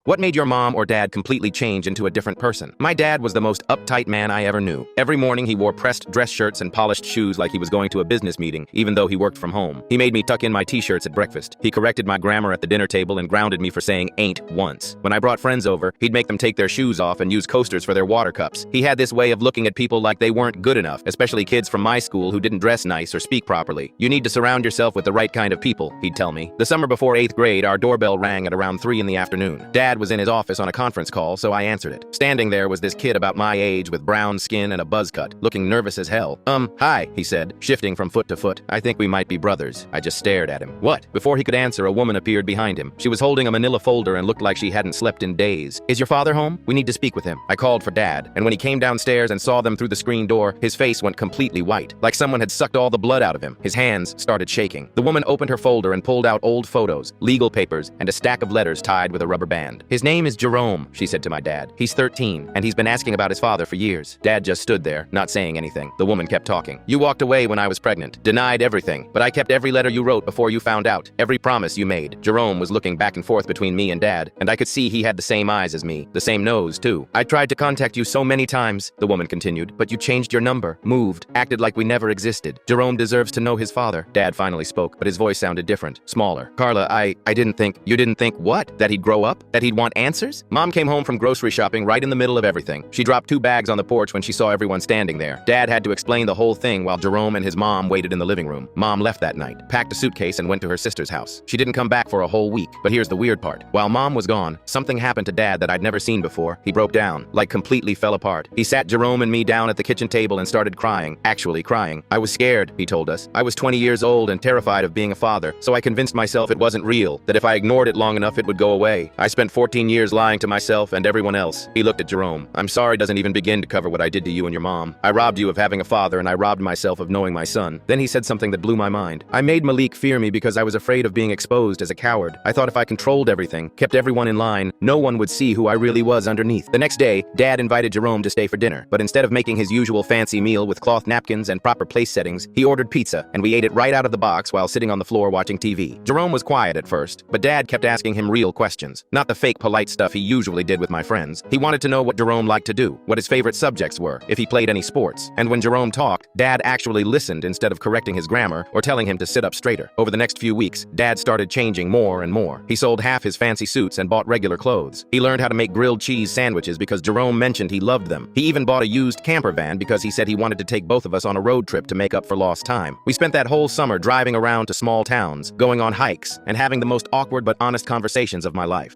What made your mom or dad completely change into a different person? My dad was the most uptight man I ever knew. Every morning he wore pressed dress shirts and polished shoes like he was going to a business meeting, even though he worked from home. He made me tuck in my t-shirts at breakfast. He corrected my grammar at the dinner table and grounded me for saying ain't once. When I brought friends over, he'd make them take their shoes off and use coasters for their water cups. He had this way of looking at people like they weren't good enough, especially kids from my school who didn't dress nice or speak properly. You need to surround yourself with the right kind of people, he'd tell me. The summer before 8th grade, our doorbell rang at around 3 in the afternoon. Dad was in his office on a conference call, so I answered it. Standing there was this kid about my age with brown skin and a buzz cut, looking nervous as hell. Hi, he said, shifting from foot to foot. I think we might be brothers. I just stared at him. What? Before he could answer, a woman appeared behind him. She was holding a manila folder and looked like she hadn't slept in days. Is your father home? We need to speak with him. I called for Dad, and when he came downstairs and saw them through the screen door, his face went completely white, like someone had sucked all the blood out of him. His hands started shaking. The woman opened her folder and pulled out old photos, legal papers, and a stack of letters tied with a rubber band. His name is Jerome, she said to my dad. He's 13, and he's been asking about his father for years. Dad just stood there, not saying anything. The woman kept talking. You walked away when I was pregnant, denied everything, but I kept every letter you wrote before you found out, every promise you made. Jerome was looking back and forth between me and Dad, and I could see he had the same eyes as me, the same nose, too. I tried to contact you so many times, the woman continued, but you changed your number, moved, acted like we never existed. Jerome deserves to know his father. Dad finally spoke, but his voice sounded different, smaller. Carla, I didn't think. You didn't think what? That he'd grow up? That he'd want answers? Mom came home from grocery shopping right in the middle of everything. She dropped 2 bags on the porch when she saw everyone standing there. Dad had to explain the whole thing while Jerome and his mom waited in the living room. Mom left that night, packed a suitcase and went to her sister's house. She didn't come back for a whole week, but here's the weird part. While Mom was gone, something happened to Dad that I'd never seen before. He broke down, like completely fell apart. He sat Jerome and me down at the kitchen table and started crying, actually crying. I was scared, he told us. I was 20 years old and terrified of being a father, so I convinced myself it wasn't real, that if I ignored it long enough it would go away. I spent 14 years lying to myself and everyone else. He looked at Jerome. I'm sorry doesn't even begin to cover what I did to you and your mom. I robbed you of having a father and I robbed myself of knowing my son. Then he said something that blew my mind. I made Malik fear me because I was afraid of being exposed as a coward. I thought if I controlled everything, kept everyone in line, no one would see who I really was underneath. The next day, Dad invited Jerome to stay for dinner, but instead of making his usual fancy meal with cloth napkins and proper place settings, he ordered pizza, and we ate it right out of the box while sitting on the floor watching TV. Jerome was quiet at first, but Dad kept asking him real questions, not the fake polite stuff he usually did with my friends. He wanted to know what Jerome liked to do, what his favorite subjects were, if he played any sports. And when Jerome talked, Dad actually listened instead of correcting his grammar or telling him to sit up straighter. Over the next few weeks, Dad started changing more and more. He sold half his fancy suits and bought regular clothes. He learned how to make grilled cheese sandwiches because Jerome mentioned he loved them. He even bought a used camper van because he said he wanted to take both of us on a road trip to make up for lost time. We spent that whole summer driving around to small towns, going on hikes, and having the most awkward but honest conversations of my life.